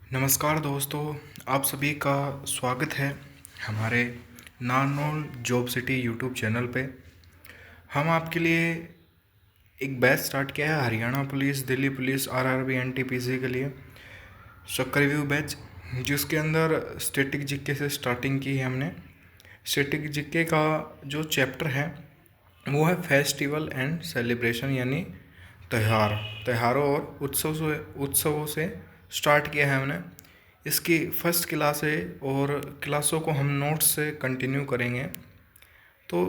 नमस्कार दोस्तों, आप सभी का स्वागत है हमारे नानोल जॉब सिटी यूट्यूब चैनल पे। हम आपके लिए एक बैच स्टार्ट किया है Haryana police, Delhi police, RRB, NTPC के लिए शक्कर रिव्यू बैच, जिसके अंदर स्टैटिक जीके से स्टार्टिंग की है हमने। स्टैटिक जीके का जो चैप्टर है वो है फेस्टिवल एंड सेलिब्रेशन, यानी त्योहारों और उत्सवों से स्टार्ट किया है हमने। इसकी फर्स्ट क्लास है और क्लासों को हम नोट्स से कंटिन्यू करेंगे। तो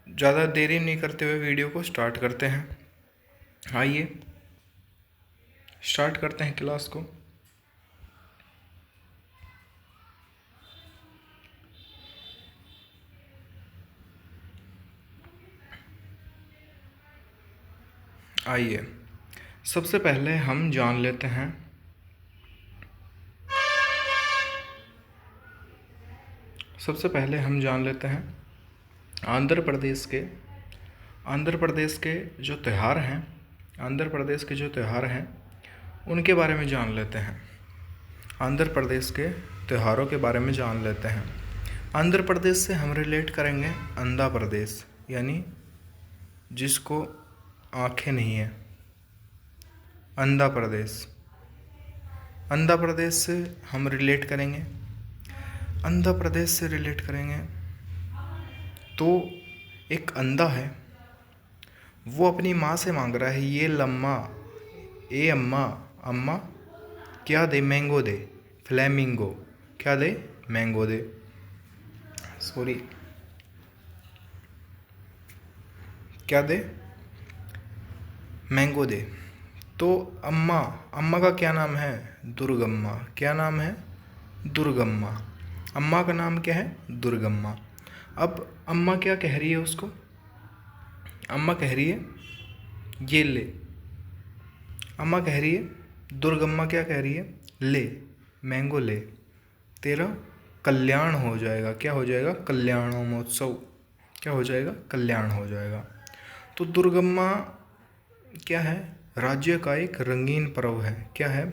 ज़्यादा देरी नहीं करते हुए वीडियो को स्टार्ट करते हैं। आइए स्टार्ट करते हैं क्लास को। आइए सबसे पहले हम जान लेते हैं आंध्र प्रदेश के जो त्यौहार हैं उनके बारे में जान लेते हैं। आंध्र प्रदेश के त्योहारों के बारे में जान लेते हैं। आंध्र प्रदेश से हम रिलेट करेंगे आंध्र प्रदेश, यानी जिसको आँखें नहीं है, आंध्र प्रदेश से हम रिलेट करेंगे। आंध्र प्रदेश से रिलेट करेंगे तो एक अंधा है, वो अपनी माँ से मांग रहा है, ये लम्मा ए अम्मा अम्मा क्या दे, मैंगो दे, फ्लैमिंगो क्या दे, मैंगो दे, क्या दे, मैंगो दे। तो अम्मा का क्या नाम है, दुर्गम्मा। क्या नाम है, दुर्गम्मा। अम्मा का नाम क्या है, दुर्गम्मा। अब अम्मा क्या कह रही है उसको, अम्मा कह रही है ये ले। अम्मा कह रही है, दुर्गम्मा क्या कह रही है, ले मैंगो ले, तेरा कल्याण हो जाएगा। क्या हो जाएगा, कल्याण महोत्सव। क्या हो जाएगा, कल्याण हो जाएगा। तो दुर्गम्मा क्या है, राज्य का एक रंगीन पर्व है। क्या है,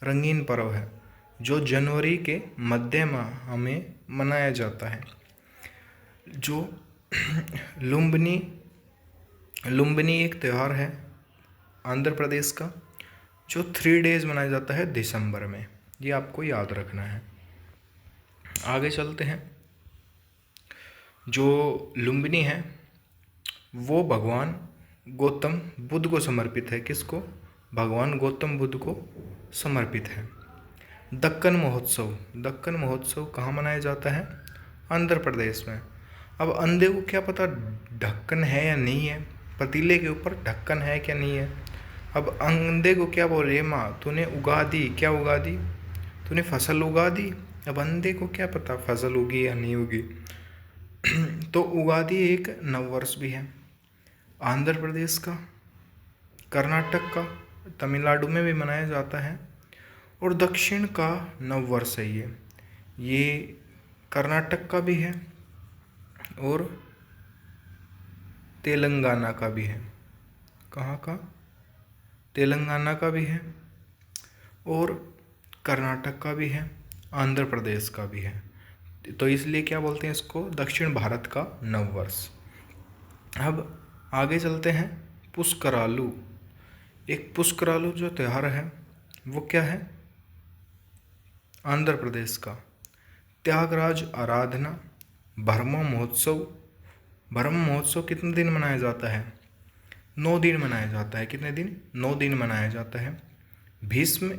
रंगीन पर्व है, जो जनवरी के मध्य माह में मनाया जाता है। जो लुम्बिनी एक त्यौहार है आंध्र प्रदेश का, जो 3 डेज मनाया जाता है दिसंबर में। ये आपको याद रखना है। आगे चलते हैं। जो लुम्बिनी है वो भगवान गौतम बुद्ध को समर्पित है। किसको, भगवान गौतम बुद्ध को समर्पित है। दक्कन महोत्सव कहाँ मनाया जाता है, आंध्र प्रदेश में। अब अंधे को क्या पता ढक्कन है या नहीं है, पतीले के ऊपर ढक्कन है क्या नहीं है। अब अंधे को क्या बोल रही है माँ, तूने उगा दी, क्या उगा दी, तूने फसल उगा दी। अब अंधे को क्या पता फसल उगी या नहीं उगी। तो उगादी एक नववर्ष भी है आंध्र प्रदेश का, कर्नाटक का, तमिलनाडु में भी मनाया जाता है। और दक्षिण का नववर्ष है ये कर्नाटक का भी है और तेलंगाना का भी है। कहाँ का, तेलंगाना का भी है और कर्नाटक का भी है, आंध्र प्रदेश का भी है। तो इसलिए क्या बोलते हैं इसको, दक्षिण भारत का नववर्ष। अब आगे चलते हैं। पुष्करालू, एक पुष्करालू जो त्यौहार है वो क्या है, आंध्र प्रदेश का। त्यागराज आराधना, ब्रह्म महोत्सव कितने दिन मनाया जाता है, 9 दिन मनाया जाता है। कितने दिन, 9 दिन मनाया जाता है। भीष्म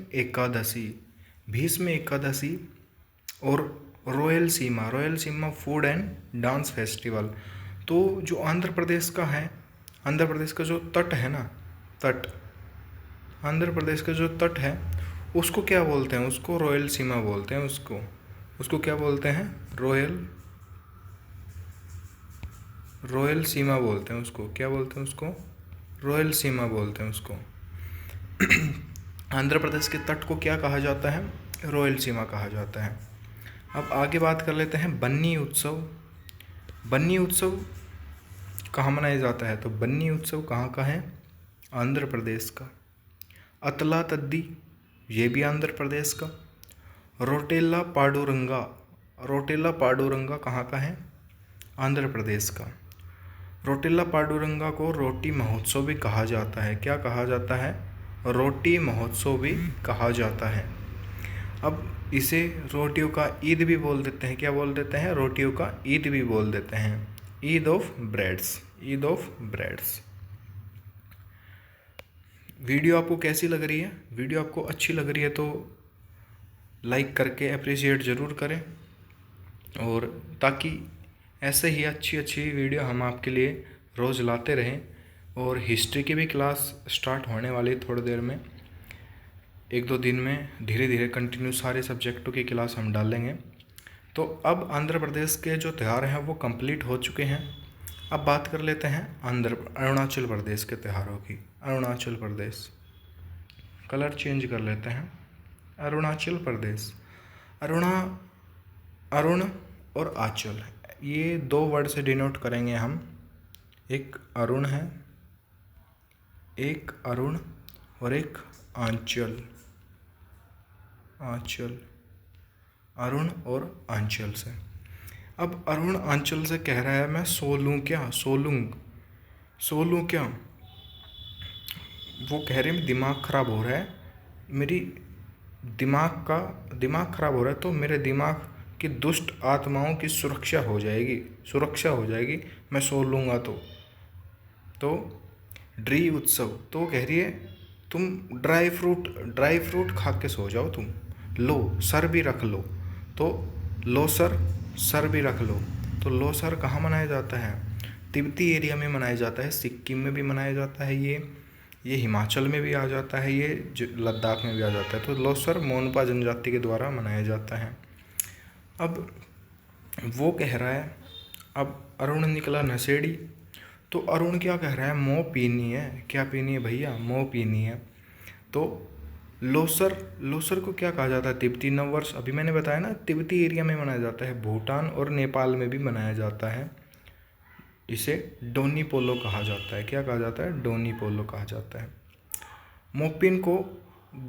एकादशी और royal Seema food and dance festival. तो जो आंध्र प्रदेश का है, आंध्र प्रदेश का जो तट है ना, आंध्र प्रदेश का जो तट है उसको क्या बोलते हैं, उसको रॉयल सीमा बोलते हैं। उसको क्या बोलते हैं, रॉयल सीमा बोलते हैं उसको। क्या बोलते हैं उसको, रॉयल सीमा बोलते हैं उसको। आंध्र प्रदेश के तट को क्या कहा जाता है, रॉयल सीमा कहा जाता है। अब आगे बात कर लेते हैं बन्नी उत्सव कहाँ मनाया जाता है। तो बन्नी उत्सव कहाँ का है, आंध्र प्रदेश का। अतला तद्दी ये भी आंध्र प्रदेश का। रोटेला पांडुरंगा, रोटेला पांडुरंगा कहाँ का है? आंध्र प्रदेश का। रोटेला पांडुरंगा को रोटी महोत्सव भी कहा जाता है। क्या कहा जाता है? रोटी महोत्सव भी कहा जाता है। अब इसे रोटियों का ईद भी बोल देते हैं। क्या बोल देते हैं? रोटियों का ईद भी बोल देते हैं। Eid of breads, Eid of breads. Video आपको कैसी लग रही है? वीडियो आपको अच्छी लग रही है तो लाइक करके अप्रिशिएट ज़रूर करें, और ताकि ऐसे ही अच्छी अच्छी वीडियो हम आपके लिए रोज़ लाते रहें। और हिस्ट्री की भी क्लास स्टार्ट होने वाली है थोड़ी देर में, 1-2 दिन में धीरे धीरे कंटिन्यू सारे सब्जेक्टों की क्लास हम डालेंगे। तो अब आंध्र प्रदेश के जो त्यौहार हैं वो कंप्लीट हो चुके हैं। अब बात कर लेते हैं अरुणाचल प्रदेश के त्योहारों की। अरुणाचल प्रदेश, कलर चेंज कर लेते हैं। अरुणाचल प्रदेश, अरुण और आंचल, ये 2 वर्ड से डिनोट करेंगे हम। एक अरुण है, एक अरुण और एक आंचल। आंचल, अरुण और आंचल से। अब अरुण आंचल से कह रहा है मैं सोलूं क्या, सोलूं क्या। वो कह रहे हैं दिमाग ख़राब हो रहा है, मेरी दिमाग ख़राब हो रहा है, तो मेरे दिमाग की दुष्ट आत्माओं की सुरक्षा हो जाएगी मैं सो लूँगा तो ड्री उत्सव। तो कह रही है तुम ड्राई फ्रूट खा के सो जाओ, तुम लो सर भी रख लो। तो लो सर भी रख लो। तो लो सर कहाँ मनाया जाता है? तिब्बती एरिया में मनाया जाता है, सिक्किम में भी मनाया जाता है, ये हिमाचल में भी आ जाता है, ये लद्दाख में भी आ जाता है। तो लोसर मोनपा जनजाति के द्वारा मनाया जाता है। अब वो कह रहा है, अब अरुण निकला नशेड़ी, तो अरुण क्या कह रहा है? मोह पीनी है। क्या पीनी है भैया? मोह पीनी है। तो लोसर को क्या कहा जाता है? तिब्बती नववर्ष। अभी मैंने बताया ना, तिब्बती एरिया में मनाया जाता है, भूटान और नेपाल में भी मनाया जाता है। इसे डोनी पोलो कहा जाता है। क्या कहा जाता है? डोनी पोलो कहा जाता है। मोपिन को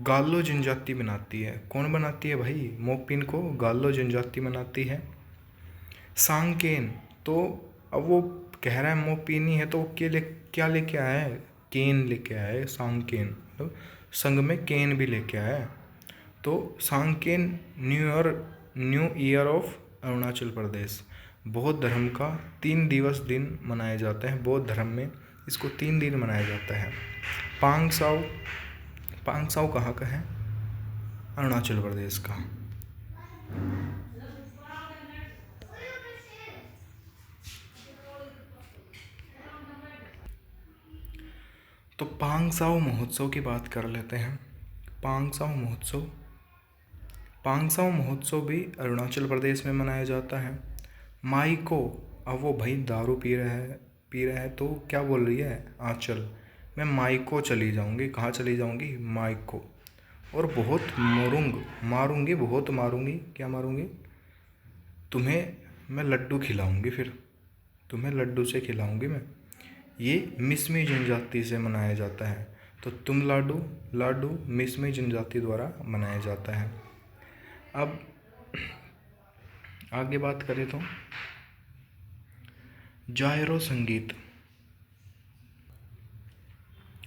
गालो जनजाति बनाती है। कौन बनाती है भाई? मोपिन को गालो जनजाति बनाती है। सांगकेन, तो अब वो कह रहा है मोपिनी है, तो क्या लेके आया है? केन लेके आया है। सांगकेन तो संग में केन भी लेके आया है। तो Sangken new year of Arunachal Pradesh, बौद्ध धर्म का 3 दिवस दिन मनाया जाता है। बौद्ध धर्म में इसको 3 दिन मनाया जाता है। पांगसाओ कहाँ का है? अरुणाचल प्रदेश का। तो पांगसाओ महोत्सव की बात कर लेते हैं। पांगसाओ महोत्सव भी अरुणाचल प्रदेश में मनाया जाता है। माइको, अब वो भाई दारू पी रहा है तो क्या बोल रही है आंचल? मैं माइको चली जाऊंगी। कहाँ चली जाऊंगी? माइको। और बहुत मारूंगी, बहुत मारूंगी। क्या मारूंगी? तुम्हें मैं लड्डू खिलाऊंगी, फिर तुम्हें लड्डू से खिलाऊंगी मैं। ये मिसमी जनजाति से मनाया जाता है। तो तुम लाडू मिसमी जनजाति द्वारा मनाया जाता है। अब आगे बात करें तो जायरो संगीत।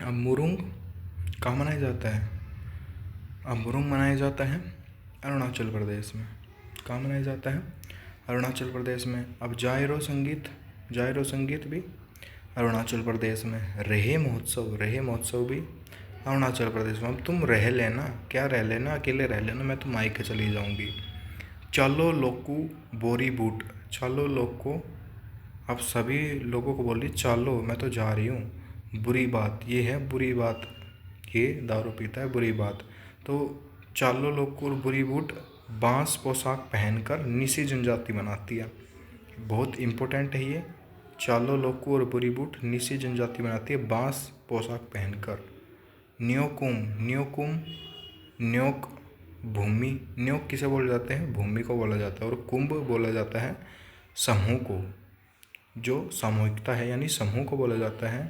अब मुरुंग कहाँ मनाया जाता है? अब मुरुंग मनाया जाता है अरुणाचल प्रदेश में। कहाँ मनाया जाता है? अरुणाचल प्रदेश में। अब जायरो संगीत भी अरुणाचल प्रदेश में। रेहे महोत्सव भी अरुणाचल प्रदेश में। अब तुम रह लेना, क्या रह लेना, अकेले रह लेना, मैं तो मायके चली जाऊंगी। चालो लोकू बोरी बूट, चालो लोको, अब सभी लोगों को बोली चालो, मैं तो जा रही हूँ। बुरी बात, ये है बुरी बात, ये दारू पीता है, बुरी बात। तो चालो लोकू और बुरी बूट बांस पोशाक पहनकर निसी जनजाति बनाती है। बहुत इम्पोर्टेंट है ये। चालो लोकू और बुरी बूट निसी जनजाति बनाती है बांस पोशाक पहनकर। न्योक भूमि, न्योक किसे बोले जाते हैं? भूमि को बोला जाता है। और कुंभ बोला जाता है समूह को, जो सामूहिकता है, यानी समूह को बोला जाता है।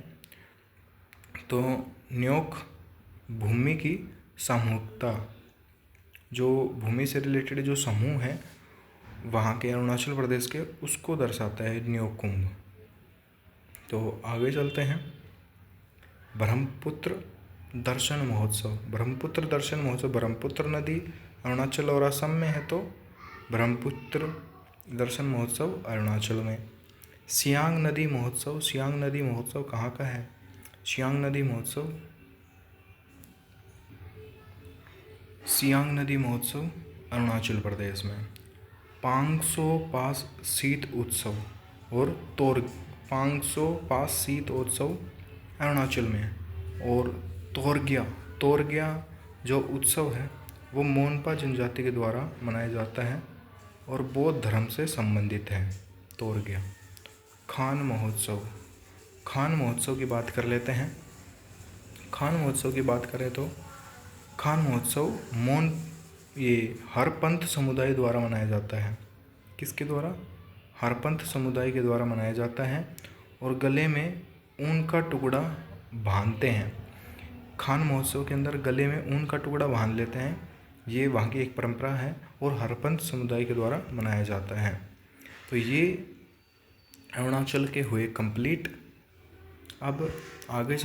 तो न्योक भूमि की सामूहिकता जो भूमि से रिलेटेड जो समूह है वहाँ के अरुणाचल प्रदेश के, उसको दर्शाता है न्योकुंभ। तो आगे चलते हैं। ब्रह्मपुत्र दर्शन महोत्सव। ब्रह्मपुत्र दर्शन महोत्सव, ब्रह्मपुत्र नदी अरुणाचल और असम में है, तो ब्रह्मपुत्र दर्शन महोत्सव अरुणाचल में। सियांग नदी महोत्सव। सियांग नदी महोत्सव कहाँ का है? सियांग नदी महोत्सव, सियांग नदी महोत्सव अरुणाचल प्रदेश में। पांगसो पास शीत उत्सव और पांगसो पास शीत उत्सव अरुणाचल में। और तोरग्या जो उत्सव है वो मोनपा जनजाति के द्वारा मनाया जाता है और बौद्ध धर्म से संबंधित है तोरग्या। खान महोत्सव। खान महोत्सव की बात कर लेते हैं। खान महोत्सव की बात करें तो खान महोत्सव हरपंथ समुदाय द्वारा मनाया जाता है। किसके द्वारा? हरपंथ समुदाय के द्वारा मनाया जाता है और गले में ऊन का टुकड़ा बांधते हैं। खान महोत्सव के अंदर गले में ऊन का टुकड़ा बांध लेते हैं, ये वहाँ की एक परंपरा है और हरपंथ समुदाय के द्वारा मनाया जाता है। तो ये अरुणाचल के हुए कंप्लीट। अब आगे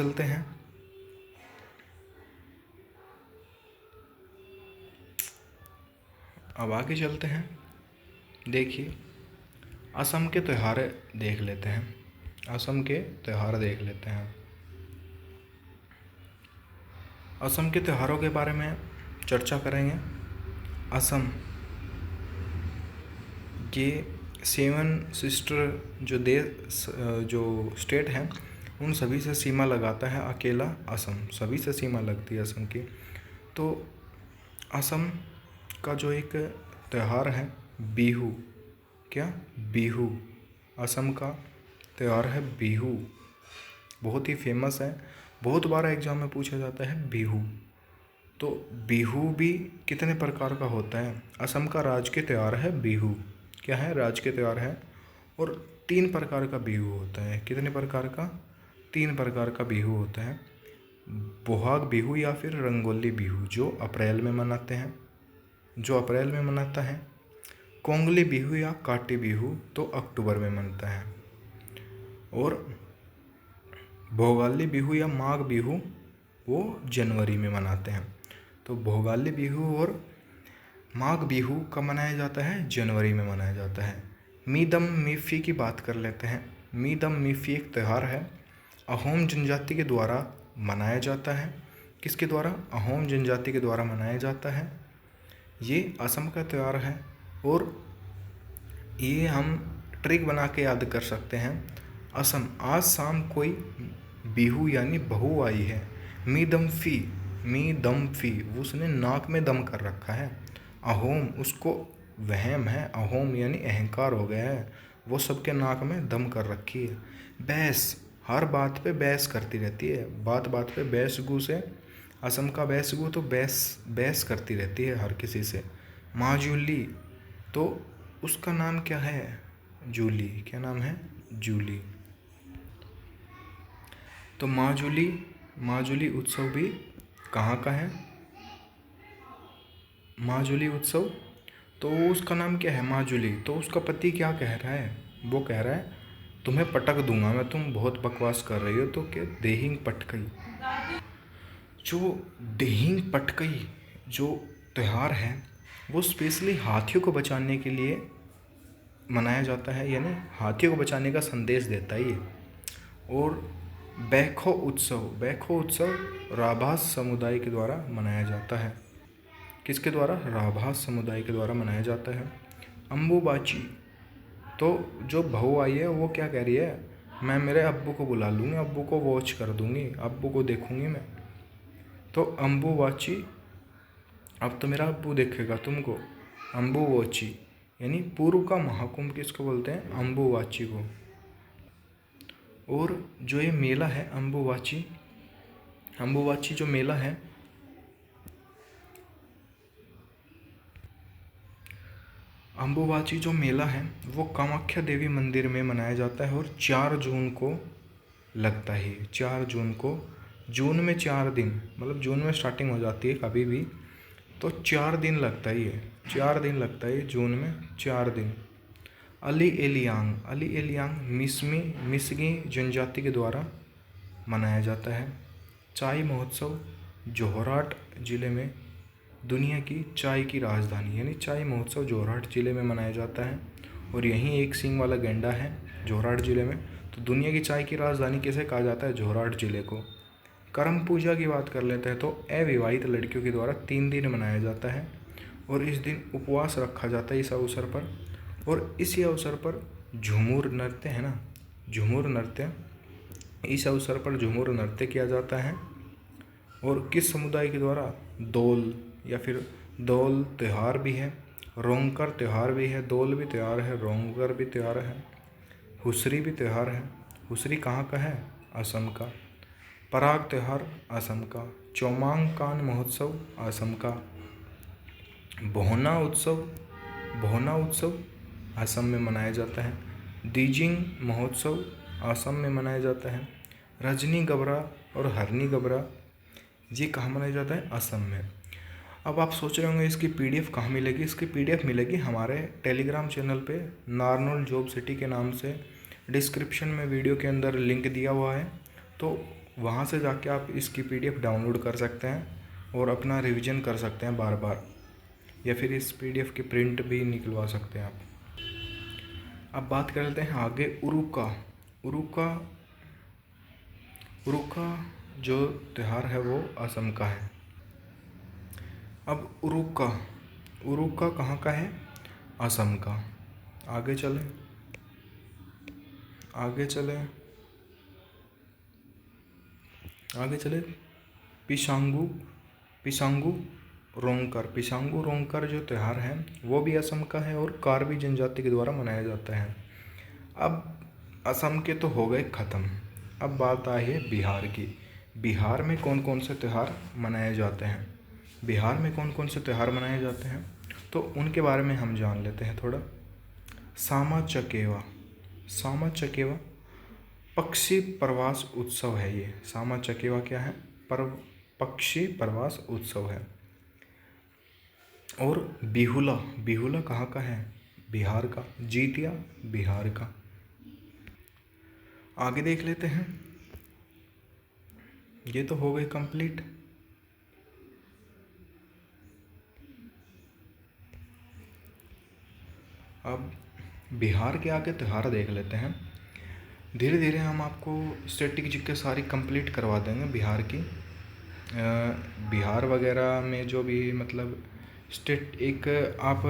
चलते हैं। देखिए, असम के त्यौहार देख लेते हैं। असम के त्यौहार असम के त्योहारों के बारे में चर्चा करेंगे। असम के 7 सिस्टर जो स्टेट हैं उन सभी से सीमा लगाता है अकेला असम, सभी से सीमा लगती है असम की। तो असम का जो एक त्यौहार है बिहू, क्या? बिहू। असम का त्यौहार है बिहू, बहुत ही फेमस है, बहुत बार एग्जाम में पूछा जाता है बिहू। तो बिहू भी कितने प्रकार का होता है? असम का राज्य त्यौहार है बिहू। क्या है? राज्य त्यौहार है और 3 प्रकार का बिहू होता है। कितने प्रकार का? 3 प्रकार का बिहू होता है। बोहाग बिहू या फिर रंगोली बिहू जो अप्रैल में मनाता है। कोंगली बिहू या काटी बिहू तो अक्टूबर में मनता है। और भोगाली बिहू या माघ बिहू वो जनवरी में मनाते हैं। तो भोगाली बिहू और माघ बिहू कब मनाया जाता है? जनवरी में मनाया जाता है। मीदम मीफी की बात कर लेते हैं। मीदम मीफी एक त्यौहार है, अहोम जनजाति के द्वारा मनाया जाता है। किसके द्वारा? अहोम जनजाति के द्वारा मनाया जाता है। ये असम का त्यौहार है और ये हम ट्रिक बना के याद कर सकते हैं। असम, आज शाम कोई बिहू यानी बहू आई है। मी दम फी, उसने नाक में दम कर रखा है। अहोम, उसको वहम है, अहोम यानी अहंकार हो गया है, वो सबके नाक में दम कर रखी है। बहस, हर बात पे बहस करती रहती है, बात बात पे बहस गू से। असम का बहस गू तो बहस करती रहती है हर किसी से। माजूली, तो उसका नाम क्या है? जूली। क्या नाम है? जूली। तो माजुली उत्सव भी कहाँ का है? माजुली उत्सव, तो उसका नाम क्या है? माजुली। तो उसका पति क्या कह रहा है? वो कह रहा है तुम्हें पटक दूंगा मैं, तुम बहुत बकवास कर रही हो। तो क्या? देहिंग पटकई। जो देहिंग पटकई जो त्यौहार है वो स्पेशली हाथियों को बचाने के लिए मनाया जाता है, यानी हाथियों को बचाने का संदेश देता है ये। और बैखो उत्सव राभास समुदाय के द्वारा मनाया जाता है। किसके द्वारा? राभास समुदाय के द्वारा मनाया जाता है। अम्बुबाची, तो जो बहू आई है वो क्या कह रही है? मैं मेरे अब्बू को बुला लूँगी, अब्बू को वॉच कर दूँगी, अब्बू को देखूँगी मैं। तो अम्बुबाची, अब तो मेरा अब्बू देखेगा तुमको। अम्बुबाची यानी पूर्व का महाकुंभ किसको बोलते हैं? अम्बुबाची को। और जो ये मेला है अम्बुबाची जो मेला है, अम्बुबाची जो मेला है वो कामाख्या देवी मंदिर में मनाया जाता है और 4 जून को लगता है। 4 जून को, जून में 4 दिन, मतलब जून में स्टार्टिंग हो जाती है कभी भी, तो 4 दिन लगता है ये, 4 दिन लगता है जून में, 4 दिन। अली एलियांग मिसमी जनजाति के द्वारा मनाया जाता है। चाय महोत्सव जोरहाट जिले में दुनिया की चाय की राजधानी, यानी चाय महोत्सव जोरहाट जिले में मनाया जाता है। और यहीं एक सींग वाला गैंडा है जोरहाट जिले में। तो दुनिया की चाय की राजधानी किसे कहा जाता है? जोरहाट जिले को। करम पूजा की बात कर लेते हैं तो अविवाहित लड़कियों के द्वारा 3 दिन मनाया जाता है और इस दिन उपवास रखा जाता है इस अवसर पर। और इसी अवसर पर झूमर नृत्य है ना, झूमर नृत्य, इस अवसर पर झूमर नृत्य किया जाता है। और किस समुदाय के द्वारा? दोल या फिर दोल त्यौहार भी है, रोंगकर त्यौहार भी है, दोल भी त्यौहार है, रोंगकर भी त्यौहार है, हुसरी भी त्यौहार है। हुसरी कहाँ का है? असम का। पराग त्यौहार असम का। चौमांग महोत्सव असम का। बोहना उत्सव असम में मनाया जाता है। दीजिंग महोत्सव असम में मनाया जाता है। रजनी गबरा और हरनी गबरा ये कहाँ मनाया जाता है? असम में। अब आप सोच रहे होंगे इसकी पीडीएफ कहाँ मिलेगी? इसकी पीडीएफ मिलेगी हमारे टेलीग्राम चैनल पे, नारनौल जॉब सिटी के नाम से। डिस्क्रिप्शन में वीडियो के अंदर लिंक दिया हुआ है, तो वहाँ से जाके आप इसकी पीडीएफ डाउनलोड कर सकते हैं और अपना रिवीजन कर सकते हैं बार बार, या फिर इस पीडीएफ की प्रिंट भी निकलवा सकते हैं आप। अब बात कर लेते हैं आगे उरुका जो त्यौहार है वो असम का है। अब उरुका कहाँ का है? असम का। आगे चले पिशांगू रोंगकर जो त्यौहार है वो भी असम का है और कार्बी जनजाति के द्वारा मनाया जाता है। अब असम के तो हो गए ख़त्म। अब बात आई है बिहार की। बिहार में कौन कौन से त्यौहार मनाए जाते हैं? बिहार में कौन कौन से त्यौहार मनाए जाते हैं तो उनके बारे में हम जान लेते हैं थोड़ा। सामा चकेवा पक्षी प्रवास उत्सव है ये। सामा चकेवा क्या है? पक्षी प्रवास उत्सव है। और बिहुला कहाँ का है? बिहार का। जीतिया बिहार का। आगे देख लेते हैं। ये तो हो गई कंप्लीट। अब बिहार के आगे त्यौहार देख लेते हैं। धीरे धीरे हम आपको स्टैटिक जीके सारी कंप्लीट करवा देंगे बिहार की। बिहार वगैरह में जो भी मतलब स्टेट, एक आप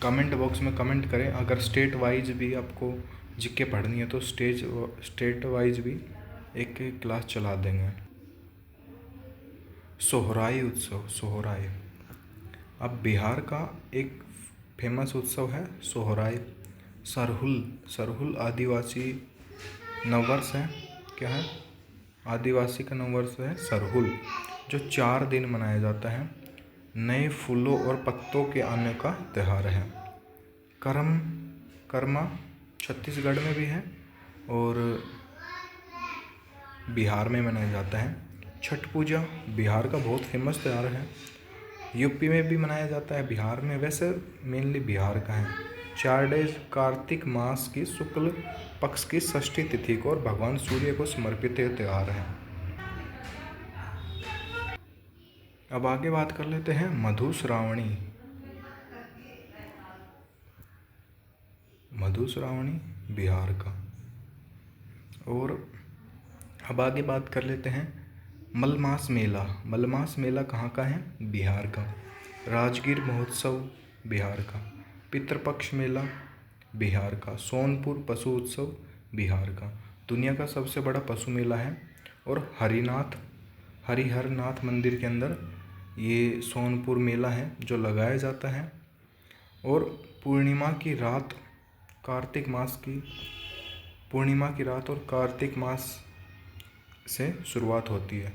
कमेंट बॉक्स में कमेंट करें अगर स्टेट वाइज भी आपको जीके पढ़नी है तो स्टेट वाइज भी एक क्लास चला देंगे। सोहराई उत्सव। अब बिहार का एक फेमस उत्सव है सोहराई। सरहुल आदिवासी नववर्ष है। क्या है? आदिवासी का नववर्ष है सरहुल, जो 4 दिन मनाया जाता है। नए फूलों और पत्तों के आने का त्यौहार है। कर्मा छत्तीसगढ़ में भी है और बिहार में मनाया जाता है। छठ पूजा बिहार का बहुत फेमस त्यौहार है। यूपी में भी मनाया जाता है, बिहार में वैसे मेनली बिहार का है। 4 डेज कार्तिक मास की शुक्ल पक्ष की षष्ठी तिथि को और भगवान सूर्य को समर्पित यह त्यौहार है। अब आगे बात कर लेते हैं मधुश्रावणी बिहार का। और अब आगे बात कर लेते हैं मलमास मेला कहाँ का है? बिहार का। राजगीर महोत्सव बिहार का। पितृपक्ष मेला बिहार का। सोनपुर पशु उत्सव बिहार का। दुनिया का सबसे बड़ा पशु मेला है और हरिहरनाथ मंदिर के अंदर ये सोनपुर मेला है जो लगाया जाता है। और पूर्णिमा की रात और कार्तिक मास से शुरुआत होती है।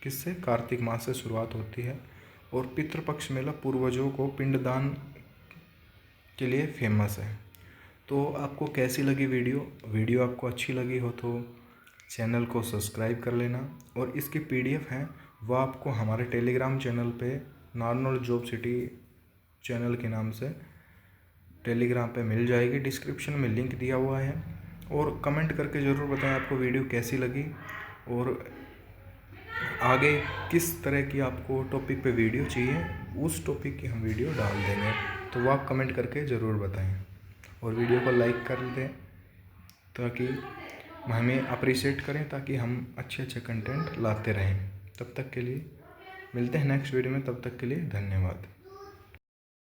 किससे? कार्तिक मास से शुरुआत होती है। और पितृपक्ष मेला पूर्वजों को पिंडदान के लिए फेमस है। तो आपको कैसी लगी वीडियो आपको अच्छी लगी हो तो चैनल को सब्सक्राइब कर लेना। और इसकी पीडीएफ है वो आपको हमारे टेलीग्राम चैनल पे नारनौल जॉब सिटी चैनल के नाम से टेलीग्राम पे मिल जाएगी। डिस्क्रिप्शन में लिंक दिया हुआ है। और कमेंट करके ज़रूर बताएं आपको वीडियो कैसी लगी और आगे किस तरह की आपको टॉपिक पे वीडियो चाहिए, उस टॉपिक की हम वीडियो डाल देंगे। तो वो आप कमेंट करके ज़रूर बताएं और वीडियो को लाइक कर दें ताकि हमें अप्रिशिएट करें, ताकि हम अच्छे अच्छे कंटेंट लाते रहें। तब तक के लिए मिलते हैं नेक्स्ट वीडियो में। तब तक के लिए धन्यवाद।